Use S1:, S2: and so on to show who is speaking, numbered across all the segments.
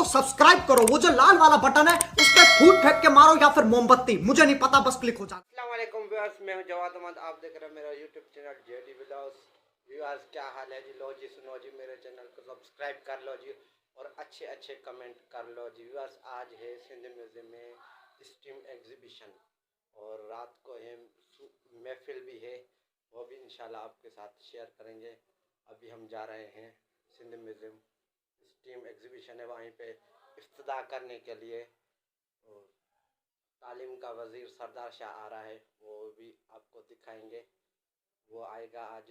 S1: Subscribe करो, वो जो लाल वाला बटन है उस पर फूट फेंक के मारो या फिर मोमबत्ती, मुझे नहीं पता, बस क्लिक हो जाए।
S2: अस्सलाम वालेकुम व्यूअर्स, मैं हूं जवाद अहमद। आप देख रहे हैं मेरा YouTube channel JD vlogs. Viewers क्या हाल है जी? लो जी सुनो जी, मेरे चैनल को सब्सक्राइब कर लो जी और अच्छे अच्छे कमेंट कर लो जी। व्यूअर्स आज है सिंध म्यूजियम में स्टीम एग्जीबिशन और रात को है महफिल भी है, वो भी इंशाल्लाह आपके साथ शेयर करेंगे। अभी हम जा रहे हैं सिंध म्यूजियम, स्टीम एग्जीबिशन है, वहीं पे इफ्तिताह करने के लिए। और तालीम का वज़ीर सरदार शाह आ रहा है, वो भी आपको दिखाएंगे। वो आएगा आज,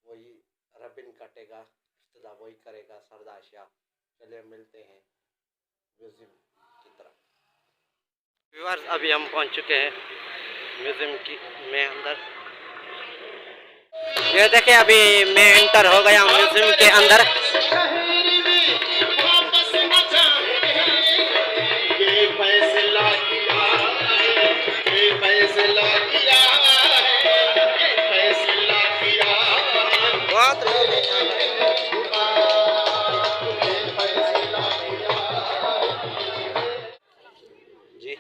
S2: वही रबिन कटेगा, इफ्तिताह वही करेगा सरदार शाह। चलिए मिलते हैं म्यूज़ियम की तरफ। व्यूअर्स अभी हम पहुंच चुके हैं म्यूज़ियम की में अंदर। ये देखिए अभी मैं एंटर हो गया हूँ म्यूज़ियम के अंदर। जी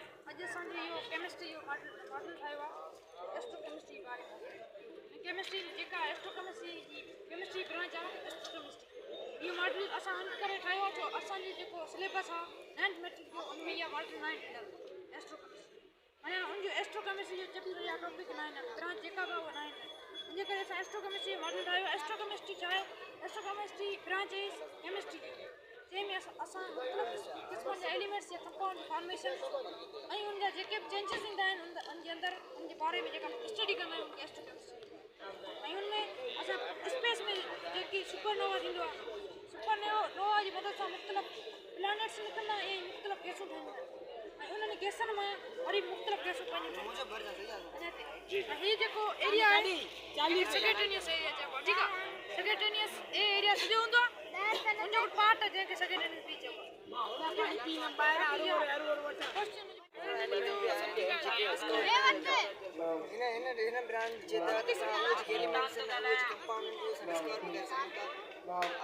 S3: केमिस्ट्री जेका एस्ट्रोकेमिस्ट्री केमिस्ट्री ब्रांच आहे एस्ट्रोकेमिस्ट्री ये मॉडल असां हन करे ठाहियो छो असांजी जेको सिलेबस आहे 9th मैट्रिक जो उन में इहा मॉडल 9 ॾिनल एस्ट्रोकेमिस्ट्री माना उन जो एस्ट्रोकेमिस्ट्री जो चैप्टर या टॉपिक 9 है, ब्रांच जेका बि उहा 9 है। इन करे असां एस्ट्रोकेमिस्ट्री मॉडल ठाहियो। एस्ट्रोकेमिस्ट्री छा आहे? एस्ट्रोकेमिस्ट्री ब्रांच इज केमिस्ट्री जंहिंमें असां मुख़्तलिफ़ क़िस्मनि जा एलिमेंट्स या कंपाउंड फॉर्मेशन ऐं उन जा जेके बि चेंजिस ईंदा आहिनि उनजे अंदरि उनजे बारे में जेका स्टडी कंदा आहियूं उनखे एस्ट्रोकेमिस्ट्री। ऐं उनमें असां स्पेस में जेकी सुपरनोवा थींदो आहे, सुपरनोवा जी मदद सां मुख़्तलिफ़ प्लैनेट्स निकिरंदा ऐं मुख़्तलिफ़ गैसूं ठहंदियूं आहिनि ऐं उन्हनि गैसनि मां वरी मुख़्तलिफ़ गैसूं पंहिंजूं। हीउ जेको एरिया आहे सैगिटेरियस एरिया चइबो आहे, ठीकु आहे। सैगिटेरियस एरिया सॼो हूंदो आहे, उनजो पार्ट आहे जंहिंखे सैगिटेरियस बी चइबो आहे।
S4: इन ब्रांच जे तहत असां उहे जेके एलिमेंट्स आहिनि उहे जेके कंपाउंड आहिनि उहे असां डिस्कवर करे सघूं था।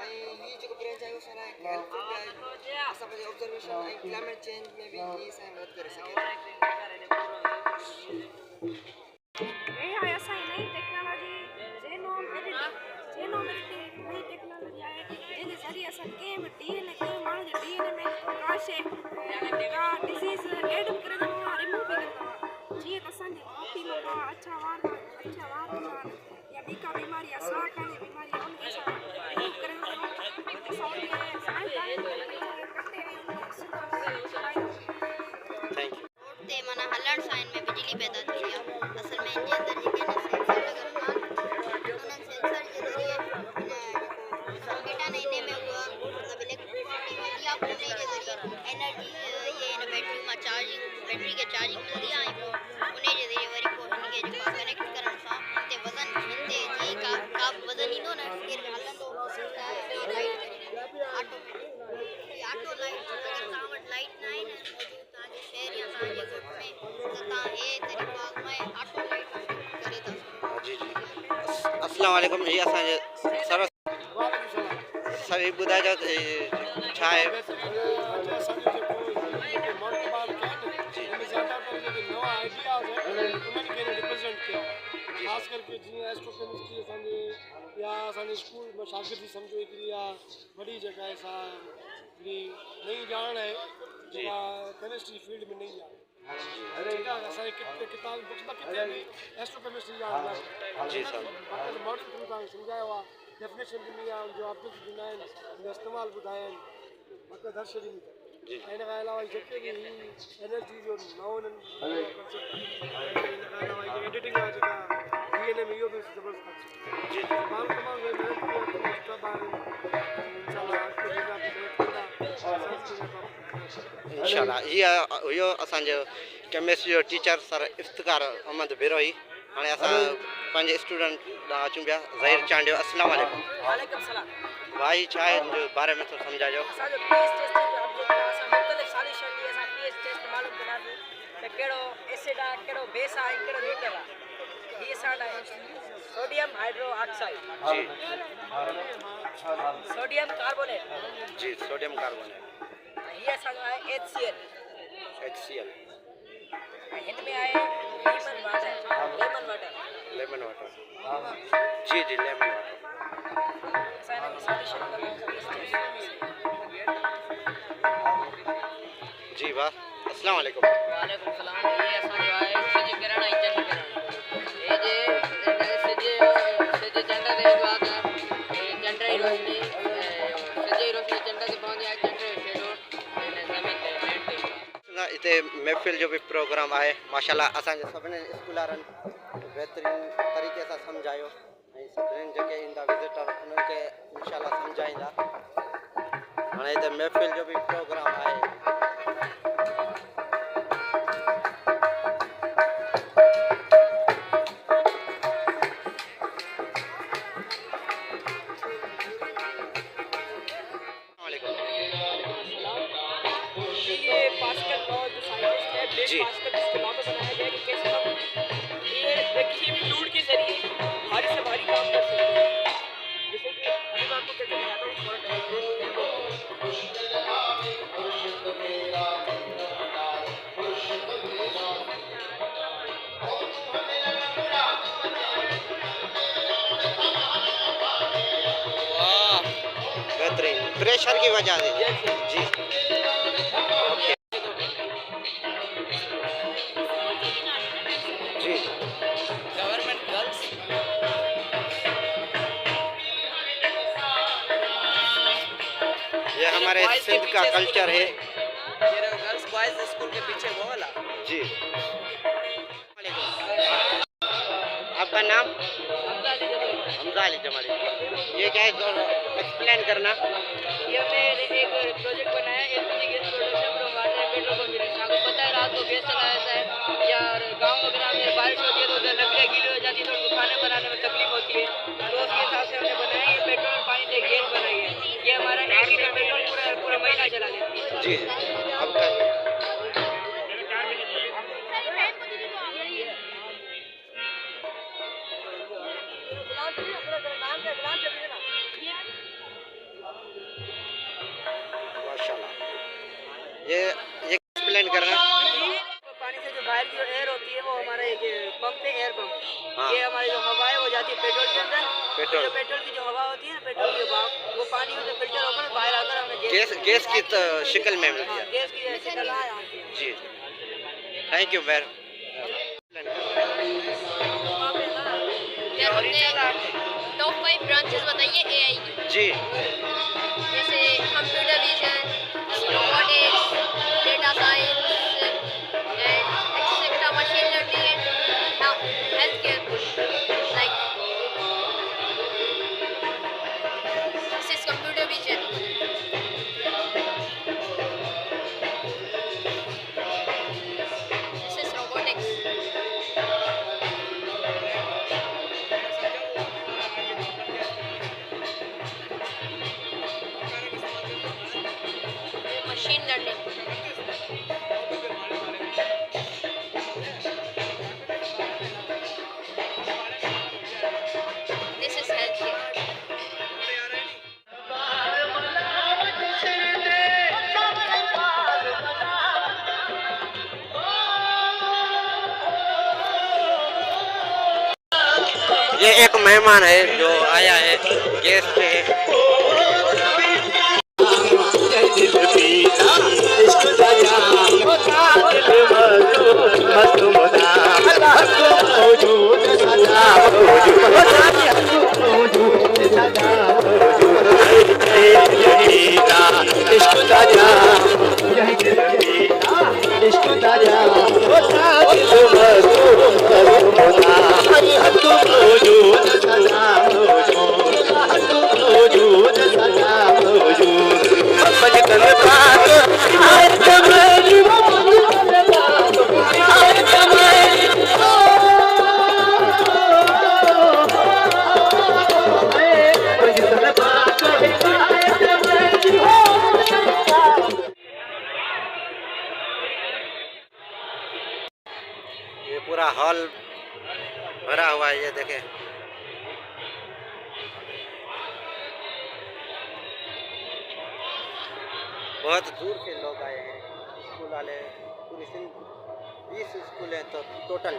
S4: ऐं हीअ जेको ब्रांच आहे उहो असां लाइ हेल्पफुल बि आहे। असां पंहिंजे ऑब्जर्वेशन ऐं क्लाइमेट चेंज में बि हीअ असांजी मदद करे सघे थी।
S3: इहा असांजी नई टेक्नोलॉजी नई टेक्नोलॉजी आहे जंहिंजे ज़रिए असां कंहिं बि डीएनए कंहिं माण्हू जे डीएनए में का शइ का डिज़ीज़ एड करे सघूं था, रिमूव बि करे सघूं था। जीअं त असांजे मापी में का अछा वार हूंदा आहिनि या ॿी का बीमारी आहे, साह खणण जी बीमारी आहे, उनखे असां रिमूव करे सघूं
S5: ते माना हलण सां इनमें बिजली पैदा थी आहे। असल में इनजे अंदर जेके सेंसर लॻल आहिनि उन्हनि सेंसर जे ज़रिए सर्किट आहिनि इन में उहा मतिलबु इलेक्ट्रिसिटी वेंदी आहे, उन जे ज़रिए एनर्जी ये इन बैटरी मां बैटरी खे चार्जिंग मिलंदी आहे ऐं पोइ उन जे ज़रिए वरी पोइ हिनखे जेको आहे कनेक्ट करण सां हिते वज़न हिते जीअं का बि वज़न ईंदो न केरु हलंदो लाइट ऑटो लाइट अगरि तव्हां वटि लाइट न आहे न मौजूदु तव्हांजे शहर या तव्हांजे ॻोठ में त तव्हां हे तरीक़ो आज़माए ऑटो लाइट करे था सघो।
S2: जी जी अस्सलाम वालेकुम। ये असांजे सर ये ॿुधाइजो छा आहे?
S6: ख़ास करके जीअं एस्ट्रोकेमिस्ट्री असांजे या असांजे स्कूल में शागिर्दी सम्झो हिकिड़ी या वॾी जॻह सां हिकिड़ी नई ॼाण आहे जेका केमिस्ट्री फील्ड में नई आहे। ठीकु आहे, असांजे किताब बुक्स में किथे बि एस्ट्रोकेमिस्ट्री ॼाण आहे।
S2: जी सर
S6: बाक़ी मॉडल तव्हांखे सम्झायो आहे, डेफिनेशन ॾिनी आहे, उनजो ऑब्जेक्ट ॾिना आहिनि, उनजा इस्तेमालु ॿुधाया आहिनि, बाक़ी दर्श ॾिनी
S2: जी।
S6: ऐं इन खां अलावा जेके बि एनर्जी जो नओं एडिटिंग आहे जेका डीएनए में इहो बि ज़बरदस्त
S2: जी
S6: माण्हू तमामु
S2: इंशाल्लाह। इहो असांजो केमिस्ट्री जो टीचर सर इफ्तिकार अहमद बिरोही। हाणे असां पंहिंजे स्टूडेंट ॾांहुं अचूं पिया। ज़हीर चांडियो, अस्सलाम वालेकुम।
S4: वालेकुम सलाम।
S2: भाई छा आहे हिन जे बारे में थोरो सम्झाइजो।
S4: असांजो पीएच टेस्टिंग जो ऑब्जेक्ट आहे। असां मुख़्तलिफ़ सॉल्यूशन जी असां पीएच टेस्ट मालूम कंदासीं त कहिड़ो एसिड आहे, कहिड़ो बेस आहे, कहिड़ो न्यूट्रल आहे। हीअ असां लाइ सोडियम हाइड्रो ऑक्साइड।
S2: जी
S4: सोडियम कार्बोनेट
S2: जी सोडियम कार्बोनेट
S4: ये संग है HCl
S2: HCl
S4: इनमें आए लेमन वाटर
S2: जी जी लेमन वाटर जी वाह अस्सलाम वालेकुम
S4: वालेकुम सलाम ये असा जो है सजे किरण इंजन किरण ये जे सजे झंडा दे बाद झंडा ही रोशनी सजे रोशनी झंडा के पहुंच जाए झंडे शेडो जमीन पे नेट पे
S2: इते महफ़िल जो भी प्रोग्राम आहे माशाल्लाह असांजे सभिनी स्कूलारनि बेहतरीन तरीक़े सां सम्झायो ऐं सभिनीनि जेके ईंदा विज़िटर उन्हनि खे इंशाल्लाह सम्झाईंदा हाणे हिते महफ़िल जो भी प्रोग्राम आहे
S4: ये पास्कल लॉ जो साइंटिस्ट है ब्लेज
S2: जी।
S4: पास्कल इसके लॉ को बनाया गया कि कैसे हम ये किसी भी फ्लूइड के जरिए भारी से भारी काम कर सकते हैं जैसे कि अभी मैं आपको कैसे बताता हूँ थोड़ा टाइम
S2: बेहतरीन प्रेशर की वजह से जी जी
S4: गवर्नमेंट गर्ल्स
S2: ये हमारे सिंध का कल्चर है
S4: ये गर्ल्स बॉयज स्कूल के पीछे वो वाला
S2: जी आपका नाम हमजा अली जमाली ये क्या है एक्सप्लेन करना
S4: ये मैंने एक प्रोजेक्ट बनाया LPG gas production from water and petrol pump unit आपको पता है रात को गैस चला जाता है या गांव वगैरह में बारिश होती है तो उधर लकड़ियाँ गीली हो जाती है तो उनको खाने बनाने में तकलीफ होती है तो उसके हिसाब से हमने बनाया ये पेट्रोल और पानी से गैस बनाई है ये हमारा 1 लीटर पेट्रोल पूरा महीना चला देती है
S2: जी आपका माशाल्लाह ये एक्सप्लेन करना
S4: पानी से जो बाहर की जो एयर होती है वो हमारा एक पंप है एयर पंप
S2: हाँ।
S4: ये हमारी जो हवा है वो जाती है पेट्रोल के अंदर
S2: पेट्रोल।
S4: जो पेट्रोल की जो हवा होती है पेट्रोल की भाप वो पानी उसे फिल्टर होकर बाहर आकर हमें
S2: गैस की तो शक्ल में मिलती है
S4: गैस की शक्ल आ जाती है
S2: जी थैंक यू मैर
S5: टॉप 5 ब्रांचेस बताइए एआई की
S2: जी
S5: जैसे computer vision robotics data science and etcetera machine learning and health care like this is computer vision this is robotics machine learning. This is healthcare.
S2: ये एक मेहमान है जो आया है गेस्ट है ये पूरा हॉल भरा हुआ है ये देखें बहुत दूर से लोग आए हैं स्कूल वाले, पूरी सिंध 20 स्कूल हैं तो टोटल।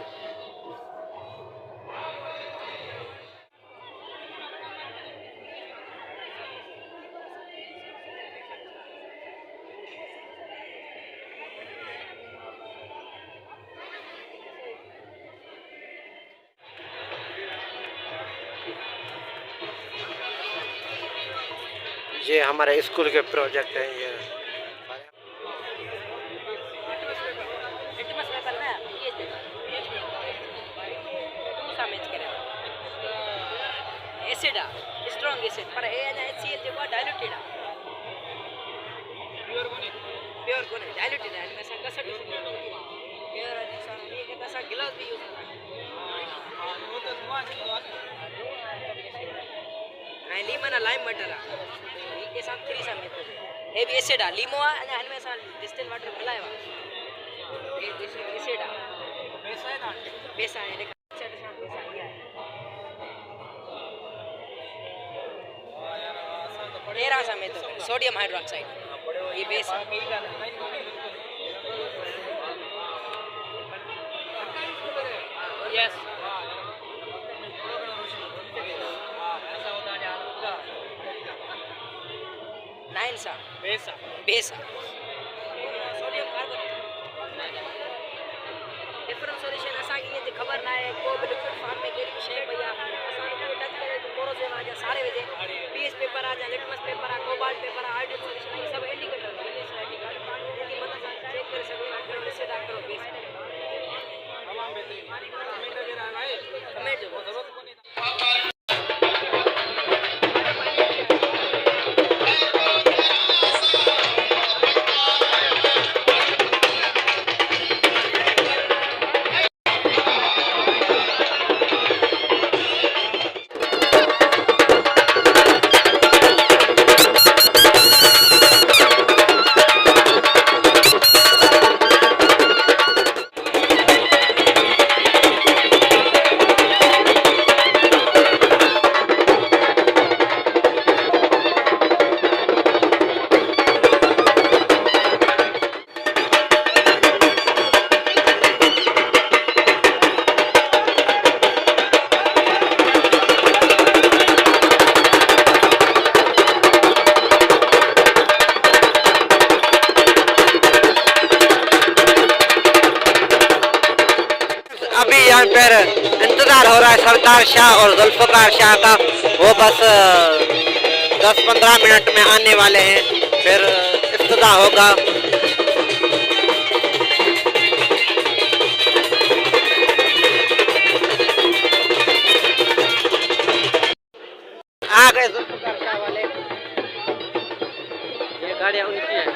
S2: ये हमारे स्कूल के प्रोजेक्ट हैं ये।
S4: एसिड आहे स्ट्रॉन्ग एसिड पर हे अञा HCl जेको आहे डाइल्यूटेड आहे, प्योर कोन्हे, डाइल्यूटेड आहे। हिन में असां कसर प्योर असां गिलास बि यूज़ कंदा ऐं लीमन आहे, लाइम वाटर आहे, हीअ असां 3 सां मेथड हे बि एसिड आहे, लीमो आहे, अञा हिन में असां डिस्टिल वाटर मिलायो आहे, हे एसिड आहे, पैसा आहे, तेरह सा में तो सोडियम हाइड्रोक्साइड ये बेस यस 9 सा base sodium carbonate different solution असां खे इएं ख़बर ना आहे को बि लिक्विड फॉर्म में कहिड़ी शइ पई आहे, असां खे टच करे तो कोरोसिव आहे या सारे विझे, पीएच पेपर आहे या लिटमस पेपर आहे, कोबाल्ट पेपर आहे, आइडियल सॉल्यूशन आहे, सब इंडिकेटर इंग्लिश इंडिकेटर इनकी मदद सां चेक करे सघो था कहिड़ो डिसाइड करो बेस तमाम बेहतरीन कमेंट जो ज़रूरत कोन्हे।
S2: अभी यहाँ पर इंतज़ार हो रहा है सरदार शाह और जुल्फ़िकार शाह का, वो बस 10-15 मिनट में आने वाले हैं, फिर इफ्तिताह होगा। आ गए जुल्फ़िकार शाह वाले, ये गाड़ियाँ उनकी हैं।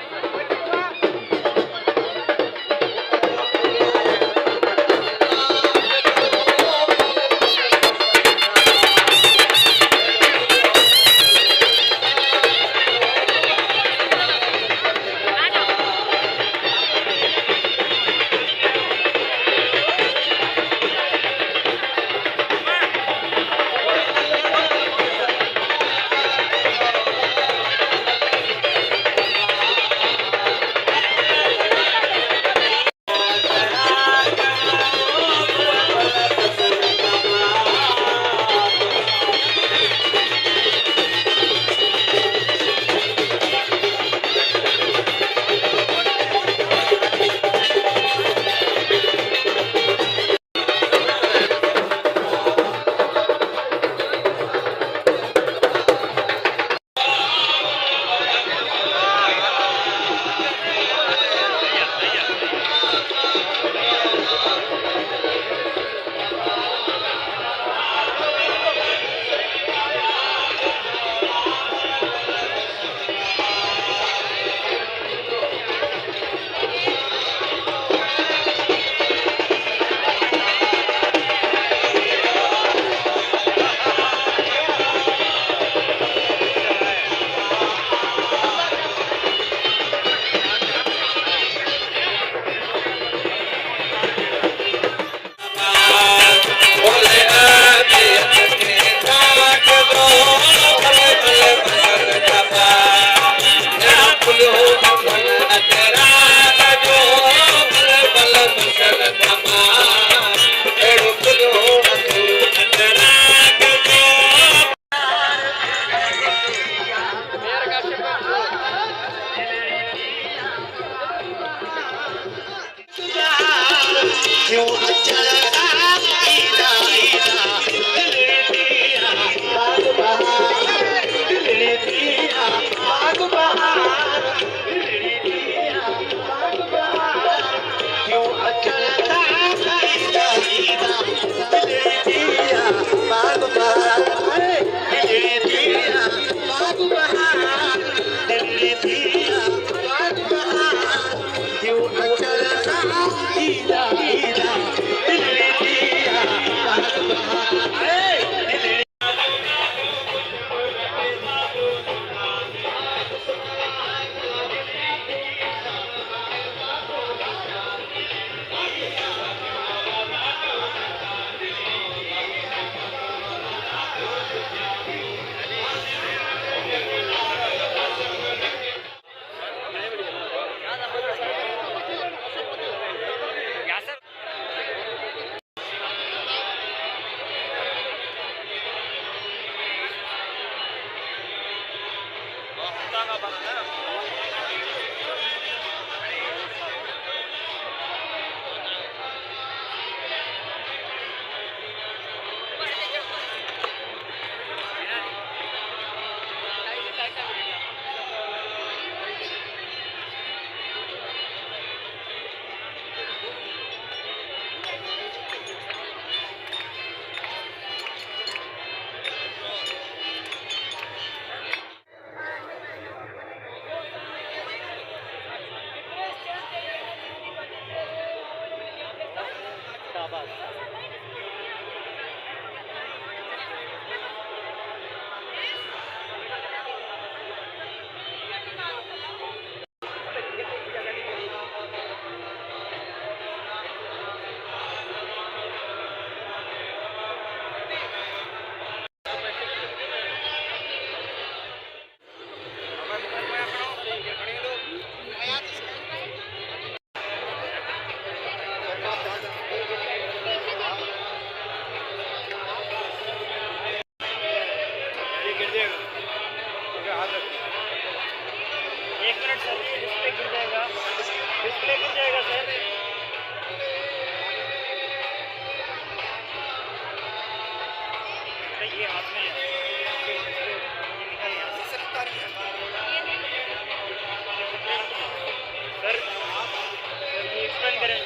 S7: सर ये एक्सप्लेन करें,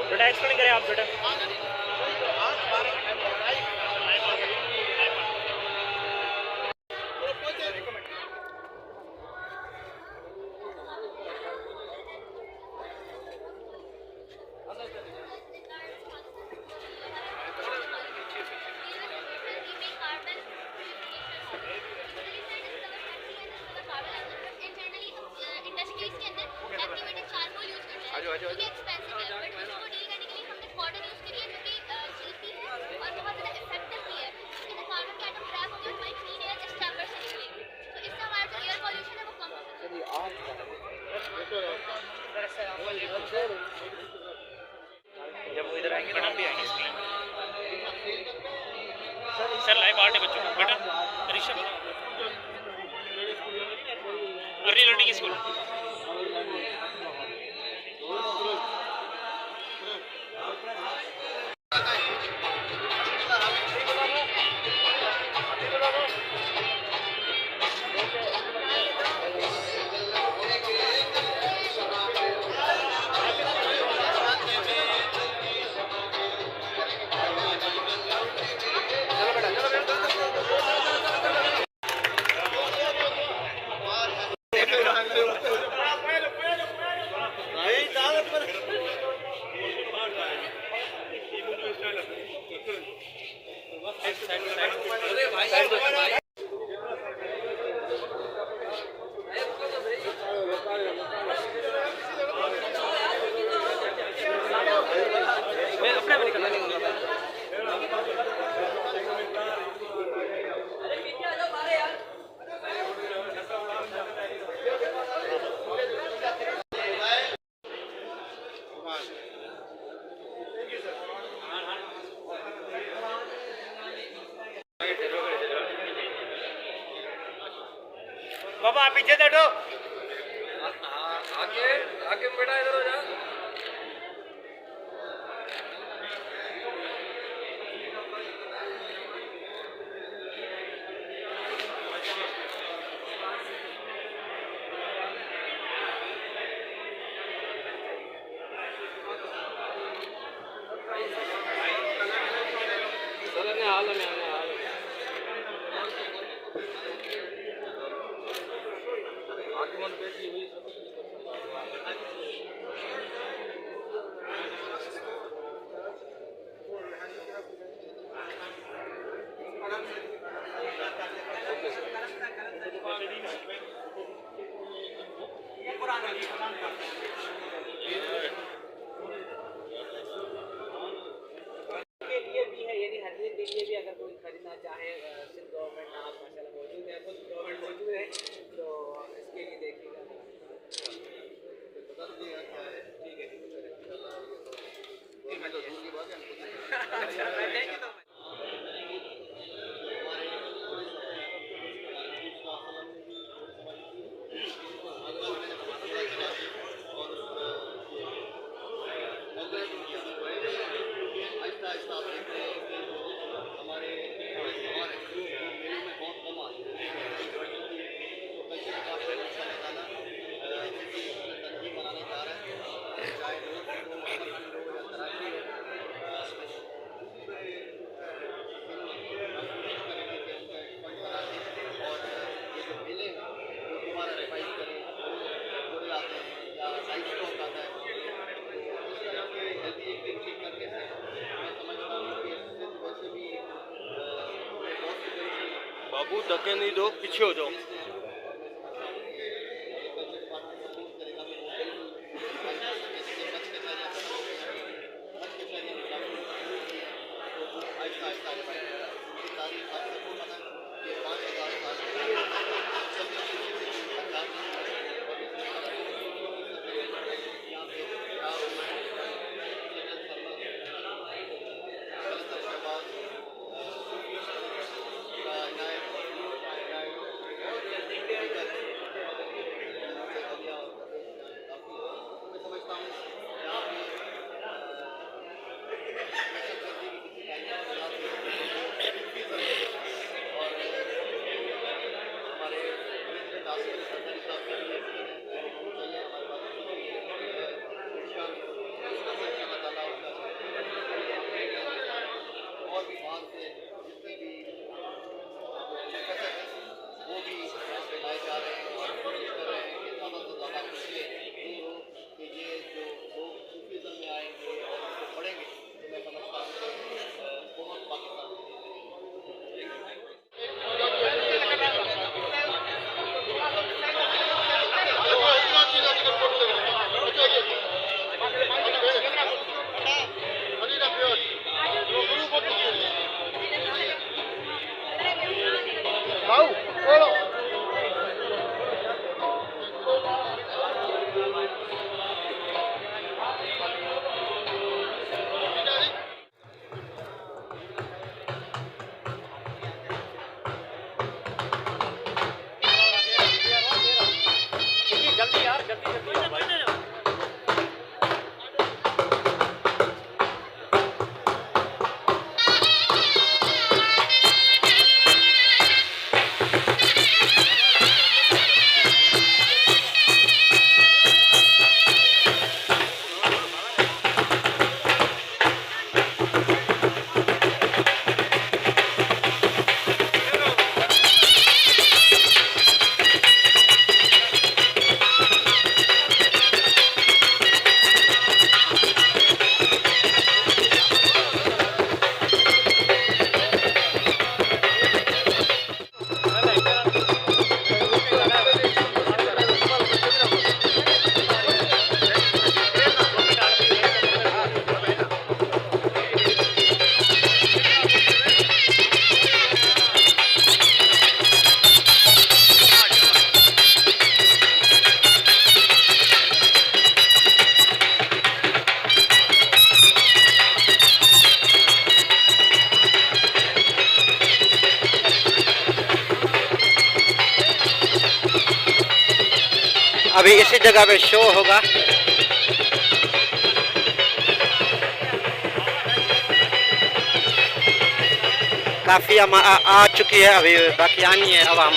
S7: बेटा एक्सप्लेन करें आप बेटा। जब वो इधर आएंगे तो हम भी आएंगे स्क्रीन। सर लाइव आर्ट है बच्चों को बेटा, ऋषभ अर्ली लर्निंग स्कूल। बाबा आप पीछे बैठो, आगे आगे बेटा इधर हो जा।
S4: के लिए भी है, यानी हर दिन के लिए भी अगर कोई खरीदना चाहे, सिर्फ गवर्नमेंट नाम माशाल्लाह मौजूद है, खुद गवर्नमेंट मौजूद है, तो इसके लिए देखिएगा। ठीक है
S6: बाबू धक्के नहीं दो, पीछे हो जाओ।
S8: और भी बाहर से जितने भी प्रोफेसर हैं वो भी यहाँ पे लाए जा रहे हैं और कोशिश कर रहे हैं कि ज़्यादा से ज़्यादा बच्चे दूर हो कि ये जो लोग सूफीज़म में आएंगे और इसको पढ़ेंगे तो मैं समझता हूँ कि बहुत पाकिस्तान
S2: अभी इसी जगह पे शो होगा। काफ़ी आ चुकी है, अभी बाकी आनी है आवाम।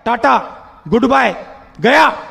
S9: टाटा, गुड बाय, गया।